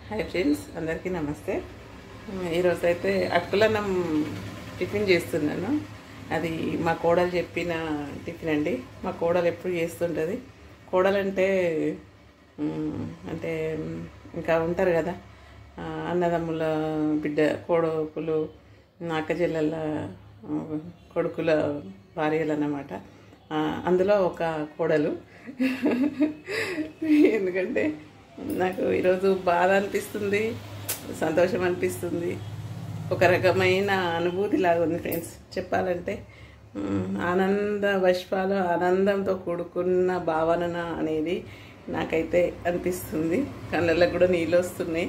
Hi friends, అందరికీ నమస్తే. ఈరోజు అయితే అటుకులన్నం టిఫిన్ చేస్తున్నాను. అది మా కోడలు చెప్పిన టిఫిన్ అండి. మా కోడలు ఎప్పుడు చేస్తుంటుంది. కోడలు అంటే ఇంకా ఉంటారు కదా, అన్నదమ్ముల బిడ్డ కొడుకులు, అక్క చెల్లెళ్ళ కొడుకుల భార్యలు అన్నమాట. అందులో ఒక కోడలు. ఎందుకంటే నాకు ఈరోజు బాధ అనిపిస్తుంది, సంతోషం అనిపిస్తుంది, ఒక రకమైన అనుభూతి లాగా ఉంది ఫ్రెండ్స్. చెప్పాలంటే ఆనంద బాష్పాలు, ఆనందంతో కూడుకున్న భావన అనేది నాకైతే అనిపిస్తుంది. కళ్ళల్లో కూడా నీళ్ళు వస్తున్నాయి.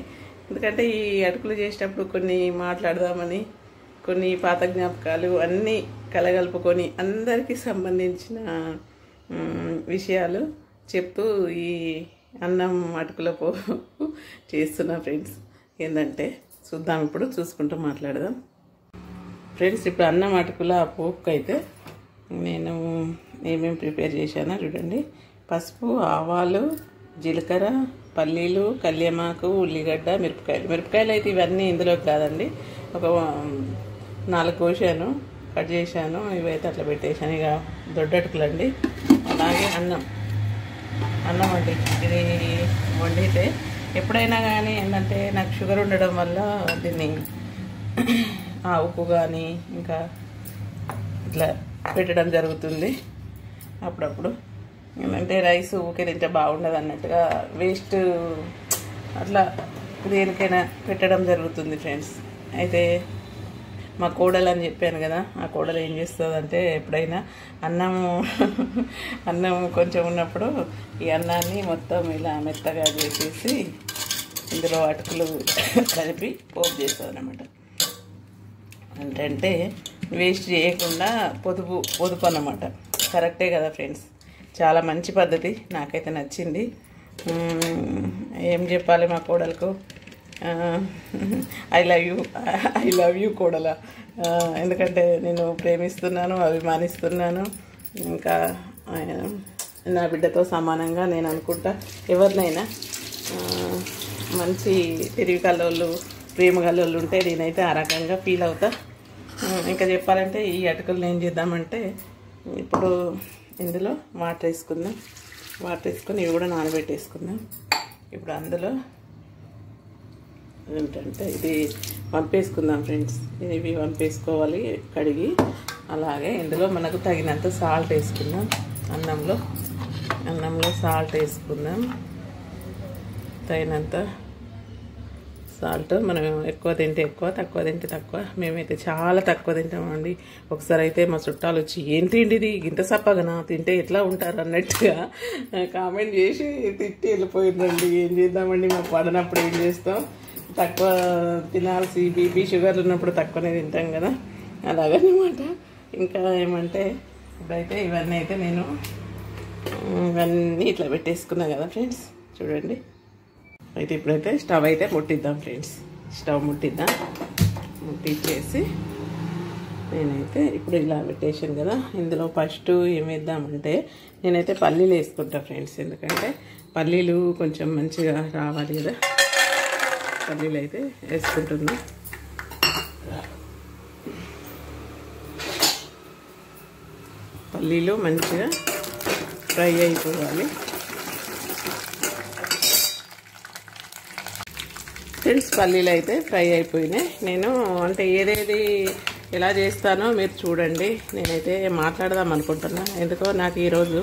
ఎందుకంటే ఈ అటుకులు చేసేటప్పుడు కొన్ని మాట్లాడదామని, కొన్ని పాత జ్ఞాపకాలు అన్నీ కలగలుపుకొని అందరికీ సంబంధించిన విషయాలు చెప్తూ ఈ అన్నం అటుకుల పోపు చేస్తున్నా ఫ్రెండ్స్. ఏంటంటే చూద్దాం, ఇప్పుడు చూసుకుంటూ మాట్లాడదాం ఫ్రెండ్స్. ఇప్పుడు అన్నం అటుకుల పోపుకి అయితే నేను ఏమేమి ప్రిపేర్ చేశానో చూడండి. పసుపు, ఆవాలు, జీలకర్ర, పల్లీలు, కల్యమాకు, ఉల్లిగడ్డ, మిరపకాయలు అయితే ఇవన్నీ ఇందులోకి కాదండి. ఒక 4 కోసాను, కట్ చేశాను. ఇవైతే అట్లా పెట్టేశాను. ఇక దొడ్డటుకులు అండి. అలాగే అన్నం అండి. ఇది వండితే ఎప్పుడైనా కానీ ఏంటంటే నాకు షుగర్ ఉండడం వల్ల దీన్ని ఉప్పు కానీ ఇంకా ఇట్లా పెట్టడం జరుగుతుంది అప్పుడప్పుడు. ఏంటంటే రైస్ ఊకే తింటే బాగుండదు అన్నట్టుగా వేస్ట్ అట్లా దేనికైనా పెట్టడం జరుగుతుంది ఫ్రెండ్స్. అయితే మా కోడలు అని చెప్పాను కదా, ఆ కోడలు ఏం చేస్తుందంటే ఎప్పుడైనా అన్నం కొంచెం ఉన్నప్పుడు ఈ అన్నాన్ని మొత్తం ఇలా మెత్తగా చేసేసి ఇందులో అటుకులు కలిపి పోపు చేస్తుంది అన్నమాట. అంటే వేస్ట్ చేయకుండా పొదుపు అన్నమాట. కరెక్టే కదా ఫ్రెండ్స్, చాలా మంచి పద్ధతి, నాకైతే నచ్చింది. ఏం చెప్పాలి మా కోడలకు, ఐ లవ్ యూ కోడల. ఎందుకంటే నేను ప్రేమిస్తున్నాను, అభిమానిస్తున్నాను. ఇంకా నా బిడ్డతో సమానంగా నేను అనుకుంటా. ఎవరినైనా మంచి తిరిగి కల్లోళ్ళు, ప్రేమ కల్లోళ్ళు ఉంటే నేనైతే ఆ రకంగా ఫీల్ అవుతా. ఇంకా చెప్పాలంటే ఈ అటుకులు ఏం చేద్దామంటే, ఇప్పుడు ఇందులో వాటర్ వేసుకుందాం. వాటర్ వేసుకొని ఇవి కూడా నానబెట్టేసుకుందాం. ఇప్పుడు అందులో ఏంటంటే ఇది వంపేసుకుందాం ఫ్రెండ్స్. ఇవి వంపేసుకోవాలి కడిగి. అలాగే ఇందులో మనకు తగినంత సాల్ట్ వేసుకుందాం. అన్నంలో సాల్ట్ వేసుకుందాం, తగినంత సాల్ట్. మనం ఎక్కువ తింటే ఎక్కువ, తక్కువ తింటే తక్కువ. మేమైతే చాలా తక్కువ తింటామండి. ఒకసారి అయితే మా చుట్టాలు వచ్చి ఏం తిండిది ఇంత సప్పగనా, తింటే ఎట్లా ఉంటారు అన్నట్టుగా కామెంట్ చేసి తిట్టి వెళ్ళిపోయిందండి. ఏం చేద్దామండి, మాకు పడినప్పుడు ఏం చేస్తాం, తక్కువ తినాల్సి బీపీ షుగర్లు ఉన్నప్పుడు తక్కువనే తింటాం కదా, అలాగనమాట. ఇంకా ఏమంటే ఇప్పుడైతే ఇవన్నీ అయితే నేను ఇవన్నీ ఇట్లా పెట్టేసుకున్నా కదా ఫ్రెండ్స్. చూడండి, అయితే ఇప్పుడైతే స్టవ్ అయితే ముట్టిద్దాం ఫ్రెండ్స్. స్టవ్ ముట్టించేసి నేనైతే ఇప్పుడు ఇలా పెట్టేసాను కదా. ఇందులో ఫస్ట్ ఏం వేద్దామంటే నేనైతే పల్లీలు వేసుకుంటా ఫ్రెండ్స్. ఎందుకంటే పల్లీలు కొంచెం మంచిగా రావాలి కదా. పల్లీలు అయితే వేసుకుంటున్నా. పల్లీలు మంచిగా ఫ్రై అయిపోవాలి ఫ్రెండ్స్. పల్లీలు అయితే ఫ్రై అయిపోయినాయి. నేను అంటే ఏదేది ఎలా చేస్తానో మీరు చూడండి. నేనైతే మాట్లాడదాం అనుకుంటున్నా. ఎందుకో నాకు ఈరోజు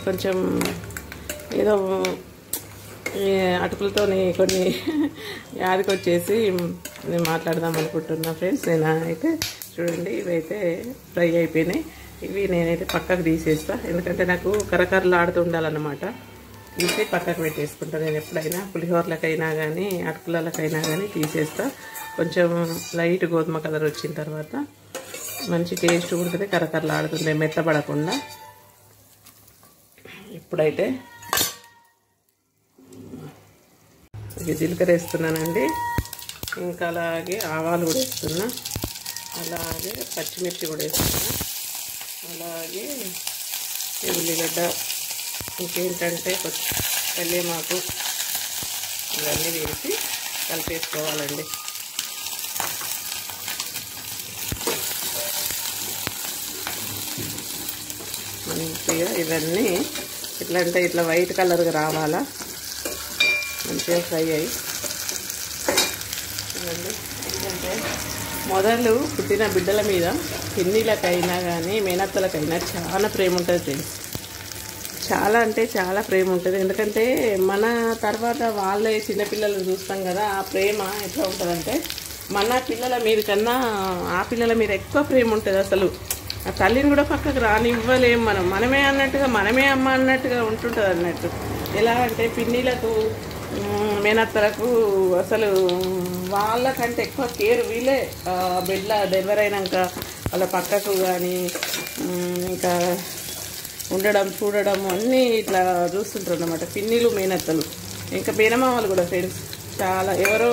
కొంచెం ఏదో అటుకులతో కొన్ని యాదికి వచ్చేసి నేను మాట్లాడదాం అనుకుంటున్నా ఫ్రెండ్స్. నేను అయితే చూడండి, ఇవైతే ఫ్రై అయిపోయినాయి. ఇవి నేనైతే పక్కకు తీసేస్తా. ఎందుకంటే నాకు కరకరలు ఆడుతూ ఉండాలన్నమాట. తీసి పక్కకు పెట్టేసుకుంటాను. నేను ఎప్పుడైనా పులిహోరలకైనా కానీ అటుకులకైనా కానీ తీసేస్తా. కొంచెం లైట్ గోధుమ కలర్ వచ్చిన తర్వాత మంచి టేస్ట్ ఉంటుంది, కరకరలు ఆడుతుంది, మెత్తపడకుండా. ఇప్పుడైతే జీలకర్ర వేస్తున్నానండి. ఇంకా అలాగే ఆవాలు కూడా వేస్తున్నా. అలాగే పచ్చిమిర్చి కూడా వేస్తున్నా. అలాగే ఉల్లిగడ్డ, ఇంకేంటంటే కల్యమాకు, ఇవన్నీ వేసి కలిపేసుకోవాలండి. మంచిగా ఇవన్నీ ఎట్లా అంటే ఇట్లా వైట్ కలర్గా రావాలా, మంచిగా ఫ్రై అయ్యి. ఇవన్నీ ఎందుకంటే మొదలు పుట్టిన బిడ్డల మీద పిన్నిలకైనా కానీ మేనత్తలకైనా చాలా ప్రేమ ఉంటుంది ఫ్రెండ్స్. చాలా అంటే చాలా ప్రేమ ఉంటుంది. ఎందుకంటే మన తర్వాత వాళ్ళే చిన్నపిల్లలను చూస్తాం కదా, ఆ ప్రేమ ఎట్లా ఉంటుందంటే మన పిల్లల మీద కన్నా ఆ పిల్లల మీద ఎక్కువ ప్రేమ ఉంటుంది. అసలు ఆ తల్లిని కూడా పక్కకు రానివ్వలేము మనం. మనమే అన్నట్టుగా, మనమే అమ్మ అన్నట్టుగా ఉంటుంటుంది అన్నట్టు. ఎలా అంటే పిన్నిలకు మేనత్తలకు అసలు వాళ్ళకంటే ఎక్కువ కేర్ వీళ్ళే. బెడ్ల డెలివరీ అయినాక వాళ్ళ పక్కకు కానీ ఇంకా ఉండడం చూడడం అన్నీ ఇట్లా చూస్తుంటారు అన్నమాట పిన్నిలు మేనత్తలు. ఇంకా మేనమామలు కూడా ఫ్రెండ్స్ చాలా ఎవరో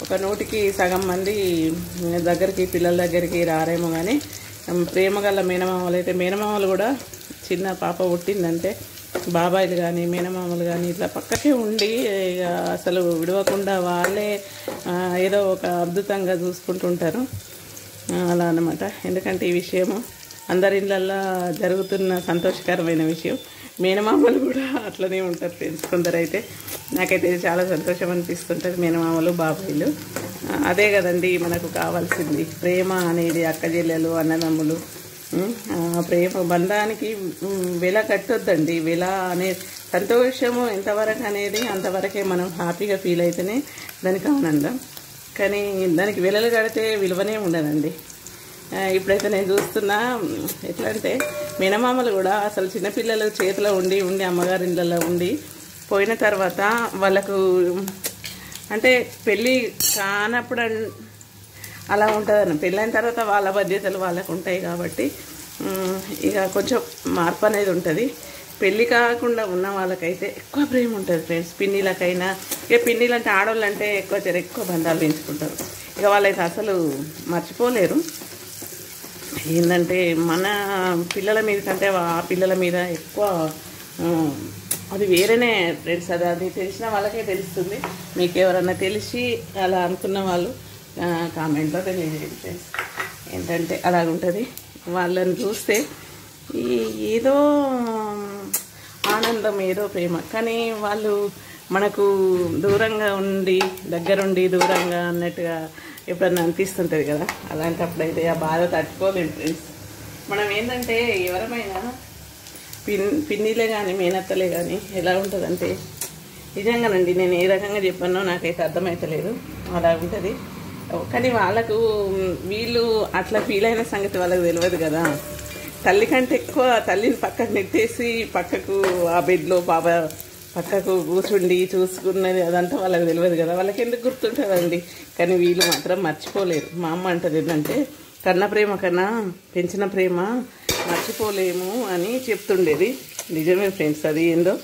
ఒక 100కి సగం మంది దగ్గరికి పిల్లల దగ్గరికి రారేమో కానీ ప్రేమ గల మేనమామలు అయితే మేనమామలు కూడా చిన్న పాప పుట్టిందంటే బాబాయిలు కానీ మేనమామలు కానీ ఇట్లా పక్కకే ఉండి అసలు విడవకుండా వాళ్ళే ఏదో ఒక అద్భుతంగా చూసుకుంటుంటారు అలా అన్నమాట. ఎందుకంటే ఈ విషయము అందరి ఇళ్ళల్లో జరుగుతున్న సంతోషకరమైన విషయం. మేనమామలు కూడా అట్లనే ఉంటారు ఫ్రెండ్స్. కొందరైతే నాకైతే చాలా సంతోషం అనిపిస్తుంటుంది. మేనమామలు బాబాయిలు అదే కదండి మనకు కావాల్సింది. ప్రేమ అనేది అక్క చెల్లెలు అన్నదమ్ములు ప్రేమ బంధానికి వెల కట్టొద్దండి. వెల అనే సంతోషము ఎంతవరకు అనేది అంతవరకే మనం హ్యాపీగా ఫీల్ అయితేనే దానికి ఆనందం. కానీ దానికి వెలలు కడితే విలువనే ఉండదండి. ఇప్పుడైతే నేను చూస్తున్నా ఎట్లా అంటే మేనమామలు కూడా అసలు చిన్నపిల్లలు చేతిలో ఉండి అమ్మగారి ఇళ్ళల్లో ఉండి పోయిన తర్వాత వాళ్ళకు అంటే పెళ్ళి కానప్పుడు అలా ఉంటుందన్న. పెళ్ళైన తర్వాత వాళ్ళ బాధ్యతలు వాళ్ళకు ఉంటాయి కాబట్టి ఇక కొంచెం మార్పు అనేది ఉంటుంది. పెళ్ళి కాకుండా ఉన్న వాళ్ళకైతే ఎక్కువ ప్రేమ ఉంటుంది ఫ్రెండ్స్. పిన్నిలకైనా ఇక పిన్నిలు అంటే ఆడవాళ్ళు అంటే ఎక్కువ బంధాలు పెంచుకుంటారు. ఇక వాళ్ళైతే అసలు మర్చిపోలేరు. ఏంటంటే మన పిల్లల మీద కంటే ఆ పిల్లల మీద ఎక్కువ అది వేరేనే ఫ్రెండ్స్. అది తెలిసిన వాళ్ళకే తెలుస్తుంది. మీకు ఎవరన్నా తెలిసి అలా అనుకున్న వాళ్ళు కామెంట్లో తెలియజేయండి ఫ్రెండ్స్. ఏంటంటే అలాగుంటుంది. వాళ్ళని చూస్తే ఏదో ఆనందం, ఏదో ప్రేమ. కానీ వాళ్ళు మనకు దూరంగా ఉండి దగ్గరుండి దూరంగా అన్నట్టుగా ఎప్పుడన్నా అనిపిస్తుంటుంది కదా. అలాంటప్పుడు అయితే ఆ బాధ తట్టుకోలేము ఫ్రెండ్స్. మనం ఏంటంటే ఎవరమైనా పిన్నిలే కానీ మేనత్తలే కానీ ఎలా ఉంటుందంటే నిజంగానండి నేను ఏ రకంగా చెప్పానో నాకైతే అర్థమవుతలేదు. అలా ఉంటుంది. కానీ వాళ్ళకు వీళ్ళు అట్లా ఫీల్ అయిన సంగతి వాళ్ళకి తెలియదు కదా. తల్లి కంటే ఎక్కువ తల్లిని పక్కకు నెట్టేసి పక్కకు ఆ బెడ్లో పక్కకు కూర్చుండి చూసుకున్నది అదంతా వాళ్ళకి తెలియదు కదా. వాళ్ళకి ఎందుకు గుర్తుంటుందండి. కానీ వీళ్ళు మాత్రం మర్చిపోలేరు. మా అమ్మ అంటది ఏంటంటే కన్న ప్రేమ కన్నా పెంచిన ప్రేమ మర్చిపోలేము అని చెప్తుండేది. నిజమే ఫ్రెండ్స్. అది ఏందో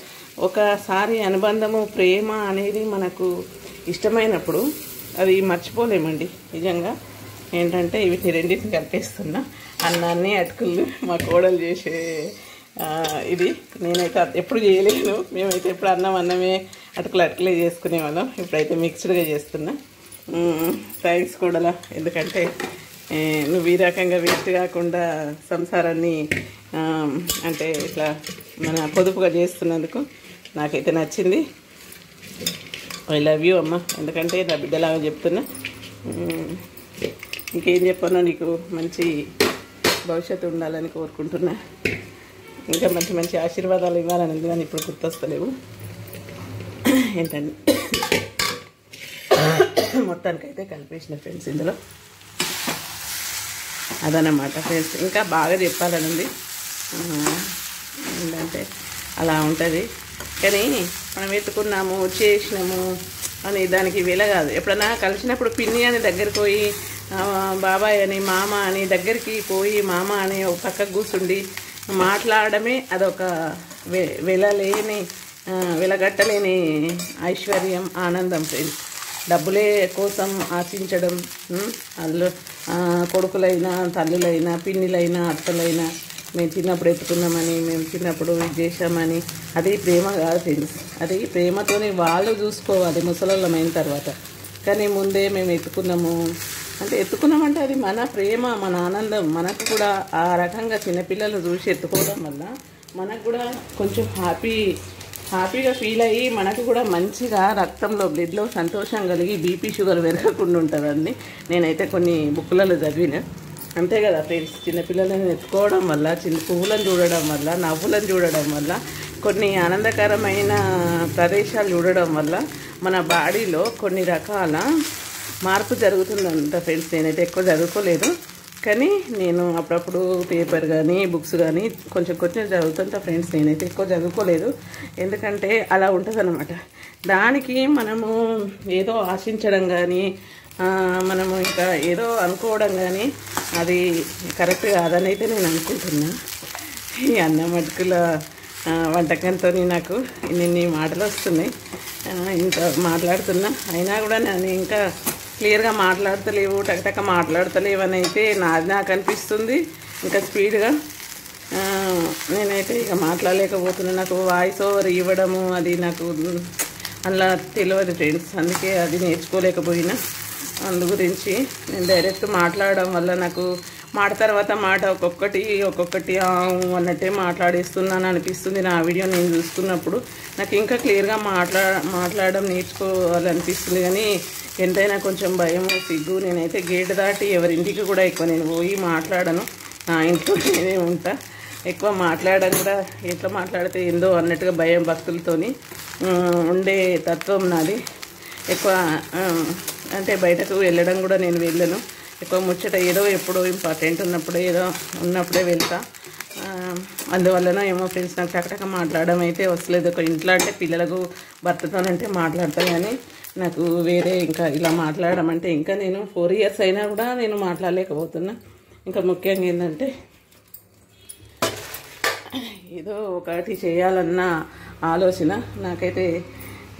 ఒకసారి అనుబంధము ప్రేమ అనేది మనకు ఇష్టమైనప్పుడు అది మర్చిపోలేమండి నిజంగా. ఏంటంటే వీటిని రెండింటిని కలిపేస్తున్నా. అన్నాన్ని అటుకులు మా కోడలు చేసే ఇది నేనైతే ఎప్పుడు చేయలేను. మేమైతే ఎప్పుడు అన్నమే అటుకులే చేసుకునేవాళ్ళం. ఇప్పుడైతే మిక్స్డ్గా చేస్తున్నా. థ్యాంక్స్ కోడలా. ఎందుకంటే నువ్వు ఈ రకంగా వేస్ట్ కాకుండా సంసారాన్ని అంటే ఇట్లా మన పొదుపుగా చేస్తున్నందుకు నాకైతే నచ్చింది. ఐ లవ్ యూ అమ్మ. ఎందుకంటే నా బిడ్డలాగా చెప్తున్నా. ఇంకేం చెప్పానో నీకు మంచి భవిష్యత్తు ఉండాలని కోరుకుంటున్నా. ఇంకా మంచి మంచి ఆశీర్వాదాలు ఇవ్వాలని ఉంది కానీ ఇప్పుడు గుర్తొస్తలేవు. ఏంటండి మొత్తానికైతే కలిపేసిన ఫ్రెండ్స్ ఇందులో. అదనమాట ఫ్రెండ్స్. ఇంకా బాగా చెప్పాలని ఉంది. ఏంటంటే అలా ఉంటుంది. కానీ మనం ఎత్తుకున్నాము చేసినాము అని దానికి విల కాదు. ఎప్పుడన్నా కలిసినప్పుడు పిన్ని అని దగ్గరికి పోయి బాబాయ్ అని మామ అని దగ్గరికి పోయి మామ అని ఒక పక్కకు కూర్చుండి మాట్లాడమే అదొక వెలగట్టలేని ఐశ్వర్యం, ఆనందం ఫ్రెండ్స్. డబ్బులే కోసం ఆశించడం అందులో కొడుకులైనా తల్లులైనా పిన్నిలైనా అత్తలైనా మేము చిన్నప్పుడు ఎత్తుకున్నామని, మేము చిన్నప్పుడు ఇది చేసామని, అది ప్రేమ కాదు ఫ్రెండ్స్. అది ప్రేమతోనే వాళ్ళు చూసుకోవాలి ముసలోళ్ళమైన తర్వాత. కానీ ముందే మేము ఎత్తుకున్నాము అంటే, ఎత్తుకున్నామంటే అది మన ప్రేమ, మన ఆనందం. మనకు కూడా ఆ రకంగా చిన్నపిల్లలు చూసి ఎత్తుకోవడం వల్ల మనకు కూడా కొంచెం హ్యాపీగా ఫీల్ అయ్యి, మనకు కూడా మంచిగా రక్తంలో బ్లడ్లో సంతోషం కలిగి బీపీ షుగర్ పెరగకుండా ఉంటుందండి. నేనైతే కొన్ని బుక్కులలో చదివిన. అంతే కదా ఫ్రెండ్స్, చిన్నపిల్లలను ఎత్తుకోవడం వల్ల, చిన్న పువ్వులను చూడడం వల్ల, నవ్వులను చూడడం వల్ల, కొన్ని ఆనందకరమైన ప్రదేశాలు చూడడం వల్ల మన బాడీలో కొన్ని రకాల మార్పు జరుగుతుందంట ఫ్రెండ్స్. నేనైతే ఎక్కువ చదువుకోలేదు, కానీ నేను అప్పుడప్పుడు పేపర్ కానీ బుక్స్ కానీ కొంచెం చదువుతుంటా ఫ్రెండ్స్. నేనైతే ఎక్కువ చదువుకోలేదు, ఎందుకంటే అలా ఉంటుంది అన్నమాట. దానికి మనము ఏదో ఆశించడం కానీ, మనము ఇంకా ఏదో అనుకోవడం కానీ అది కరెక్ట్ కాదని అయితే నేను అనుకుంటున్నా. ఈ అన్నం మటుకుల వంటకంతో నాకు ఇన్ని మాటలు వస్తున్నాయి, ఇంత మాట్లాడుతున్నా. అయినా కూడా నేను ఇంకా క్లియర్గా మాట్లాడతలేవు, టకటక మాట్లాడతలేవు అని అయితే నాకు అనిపిస్తుంది. ఇంకా స్పీడ్గా నేనైతే ఇక మాట్లాడలేకపోతున్నాను. నాకు వాయిస్ ఓవర్ ఇవ్వడము అది నాకు అలా తెలియదు ఫ్రెండ్స్, అందుకే అది నేర్చుకోలేకపోయినా. అందు గురించి నేను డైరెక్ట్ మాట్లాడడం వల్ల నాకు మాట తర్వాత మాట ఒక్కొక్కటి అన్నట్టే మాట్లాడేస్తున్నాను అనిపిస్తుంది. నా వీడియో నేను చూస్తున్నప్పుడు నాకు ఇంకా క్లియర్గా మాట్లాడడం నేర్చుకోవాలనిపిస్తుంది. కానీ ఎంతైనా కొంచెం భయం, సిగ్గు. నేనైతే గేట్ దాటి ఎవరింటికి కూడా ఎక్కువ నేను పోయి మాట్లాడను, నా ఇంట్లో నేనే ఉంటా. ఎక్కువ మాట్లాడడం కూడా ఎట్లా మాట్లాడితే ఏందో అన్నట్టుగా భయం భక్తులతోని ఉండే తత్వం నాది. ఎక్కువ అంటే బయటకు వెళ్ళడం కూడా నేను వెళ్ళను. ఎక్కువ ముచ్చట ఏదో ఎప్పుడో ఇంపార్టెంట్ ఉన్నప్పుడే వెళ్తా. అందువల్లనో ఏమో ఫ్రెండ్స్, నాకు టకటక మాట్లాడడం అయితే వస్తలేదు. ఒక ఇంట్లో అంటే పిల్లలకు భర్తతోనంటే మాట్లాడతా, కానీ నాకు వేరే ఇంకా ఇలా మాట్లాడడం అంటే, ఇంకా నేను 4 years అయినా కూడా నేను మాట్లాడలేకపోతున్నా. ఇంకా ముఖ్యంగా ఏంటంటే ఏదో ఒకటి చేయాలన్న ఆలోచన నాకైతే.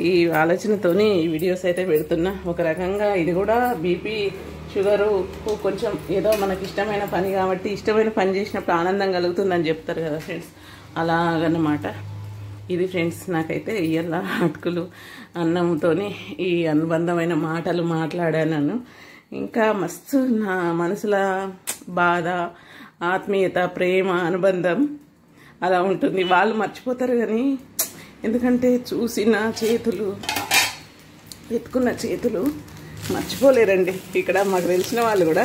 ఈ ఆలోచనతోని ఈ వీడియోస్ అయితే పెడుతున్నా. ఒక రకంగా ఇది కూడా బీపీ షుగరు కొంచెం ఏదో మనకి ఇష్టమైన పని కాబట్టి, ఇష్టమైన పని చేసినప్పుడు ఆనందం కలుగుతుందని చెప్తారు కదా ఫ్రెండ్స్, అలాగన్నమాట. ఇది ఫ్రెండ్స్, నాకైతే ఇయ్యాల అటుకులు అన్నంతో ఈ అనుబంధమైన మాటలు మాట్లాడాను. ఇంకా మస్తు నా మనసులో బాధ, ఆత్మీయత, ప్రేమ, అనుబంధం అలా ఉంటుంది. వాళ్ళు మర్చిపోతారు కానీ, ఎందుకంటే చూసిన చేతులు, ఎత్తుకున్న చేతులు మర్చిపోలేరండి. ఇక్కడ మాకు తెలిసిన వాళ్ళు కూడా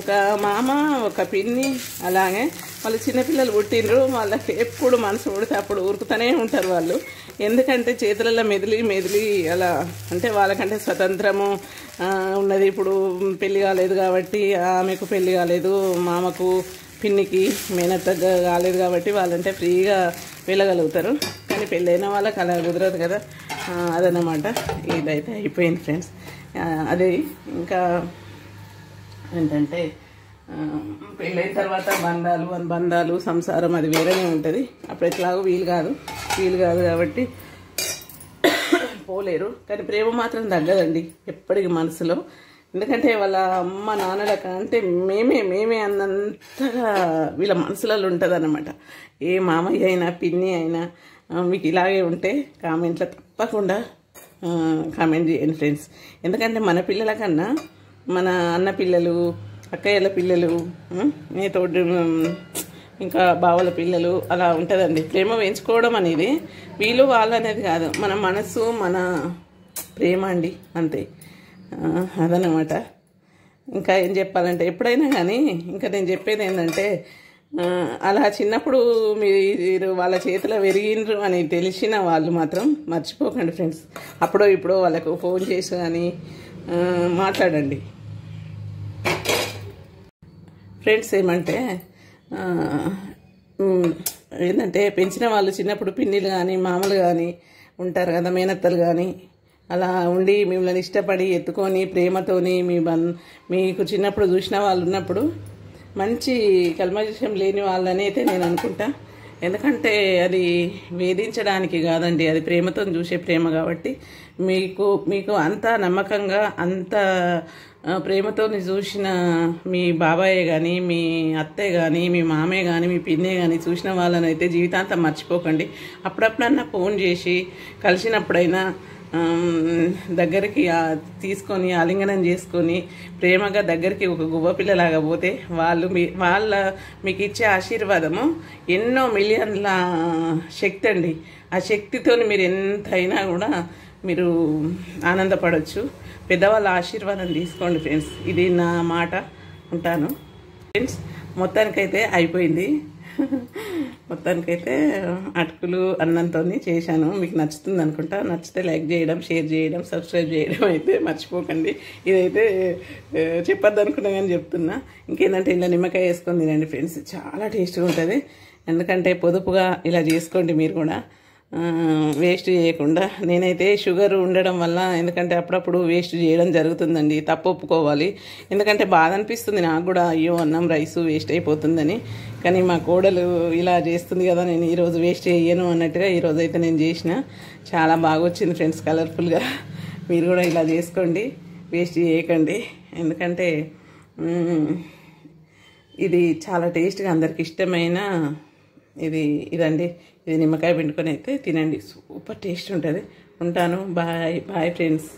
ఒక మామ, ఒక పిన్ని, అలాగే వాళ్ళు చిన్నపిల్లలు పుట్టినరు. వాళ్ళకి ఎప్పుడు మనసు పుడితే అప్పుడు ఊరుకుతూనే ఉంటారు వాళ్ళు. ఎందుకంటే చేతులలో మెదిలి అలా, అంటే వాళ్ళకంటే స్వతంత్రము ఉన్నది. ఇప్పుడు పెళ్ళి కాలేదు కాబట్టి, ఆమెకు పెళ్ళి కాలేదు, మామకు పిన్నికి మేనత్త కాలేదు కాబట్టి వాళ్ళంటే ఫ్రీగా వెళ్ళగలుగుతారు. కానీ పెళ్ళైన వాళ్ళకి అలా కుదరదు కదా. అదన్నమాట. ఇదైతే అయిపోయింది ఫ్రెండ్స్. అదే ఇంకా ఏంటంటే, పెళ్ళైన తర్వాత బంధాలు సంసారం అది వేరేనే ఉంటుంది. అప్పుడు ఎట్లాగో వీలు కాదు కాబట్టి పోలేరు. కానీ ప్రేమ మాత్రం తగ్గదండి ఎప్పటికీ మనసులో. ఎందుకంటే వాళ్ళ అమ్మ నాన్నల కంటే మేమే అన్నంతగా వీళ్ళ మనసులలో ఉంటుంది అన్నమాట. ఏ మామయ్య అయినా పిన్ని అయినా మీకు ఇలాగే ఉంటే కామెంట్లో తప్పకుండా కామెంట్ చేయండి ఫ్రెండ్స్. ఎందుకంటే మన పిల్లల కన్నా మన అన్న పిల్లలు, అక్కయ్యల పిల్లలు, తోటి ఇంకా బావల పిల్లలు అలా ఉంటుందండి. ప్రేమ పెంచుకోవడం అనేది వీళ్ళు వాళ్ళు అనేది కాదు, మన మనసు, మన ప్రేమ అండి, అంతే. అదనమాట. ఇంకా ఏం చెప్పాలంటే, ఎప్పుడైనా కానీ ఇంకా నేను చెప్పేది ఏంటంటే, అలా చిన్నప్పుడు మీరు వాళ్ళ చేతిలో పెరిగినరు అని తెలిసిన వాళ్ళు మాత్రం మర్చిపోకండి ఫ్రెండ్స్. అప్పుడో ఇప్పుడో వాళ్ళకు ఫోన్ చేసి కానీ మాట్లాడండి ఫ్రెండ్స్. ఏమంటే ఏంటంటే, పెంచిన వాళ్ళు చిన్నప్పుడు పిన్నిలు కానీ మామలు కానీ ఉంటారు కదా, మేనత్తలు కానీ, అలా ఉండి మిమ్మల్ని ఇష్టపడి ఎత్తుకొని ప్రేమతోని మీకు చిన్నప్పుడు చూసిన వాళ్ళు ఉన్నప్పుడు మంచి కల్మషం లేని వాళ్ళని అయితే నేను అనుకుంటా. ఎందుకంటే అది వేధించడానికి కాదండి, అది ప్రేమతో చూసే ప్రేమ కాబట్టి మీకు మీకు అంత నమ్మకంగా అంత ప్రేమతో చూసిన మీ బాబాయ్ కానీ మీ అత్తయ్య కానీ మీ మామయ్య కానీ మీ పిన్నే కానీ చూసిన వాళ్ళని అయితే జీవితాంతం మర్చిపోకండి. అప్పుడప్పుడన్నా ఫోన్ చేసి కలిసినప్పుడైనా దగ్గరికి తీసుకొని ఆలింగనం చేసుకొని ప్రేమగా దగ్గరికి ఒక గువ్వ పిల్లలాగా పోతే వాళ్ళు మీకు ఇచ్చే ఆశీర్వాదము ఎన్నో మిలియన్ల శక్తి అండి. ఆ శక్తితో మీరు ఎంతైనా కూడా మీరు ఆనందపడవచ్చు. పెద్దవాళ్ళ ఆశీర్వాదం తీసుకోండి ఫ్రెండ్స్. ఇది నా మాట. ఉంటాను ఫ్రెండ్స్. మొత్తానికైతే అయిపోయింది. మొత్తానికైతే అటుకులు అన్నంతో చేశాను. మీకు నచ్చుతుంది అనుకుంటా. నచ్చితే లైక్ చేయడం, షేర్ చేయడం, సబ్స్క్రైబ్ చేయడం అయితే మర్చిపోకండి. ఇదైతే చెప్పొద్దు అనుకున్నా కానీ చెప్తున్నా. ఇంకేంటంటే ఇలా నిమ్మకాయ వేసుకొని తినండి ఫ్రెండ్స్, చాలా టేస్ట్గా ఉంటుంది. ఎందుకంటే పొదుపుగా ఇలా చేసుకోండి మీరు కూడా, వేస్ట్ చేయకుండా. నేనైతే షుగర్ ఉండడం వల్ల, ఎందుకంటే అప్పుడప్పుడు వేస్ట్ చేయడం జరుగుతుందండి, తప్పు ఒప్పుకోవాలి. ఎందుకంటే బాధ అనిపిస్తుంది నాకు కూడా, అయ్యో అన్నం రైసు వేస్ట్ అయిపోతుందని. కానీ మా కోడలు ఇలా చేస్తుంది కదా, నేను ఈరోజు వేస్ట్ చేయను అన్నట్టుగా ఈరోజు అయితే నేను చేసిన. చాలా బాగా వచ్చింది ఫ్రెండ్స్, కలర్ఫుల్గా. మీరు కూడా ఇలా చేసుకోండి, వేస్ట్ చేయకండి. ఎందుకంటే ఇది చాలా టేస్ట్గా అందరికి ఇష్టమైన ఇదండి. ఇది నిమ్మకాయ పిండుకొని అయితే తినండి, సూపర్ టేస్ట్ ఉంటుంది. ఉంటాను. Bye bye friends.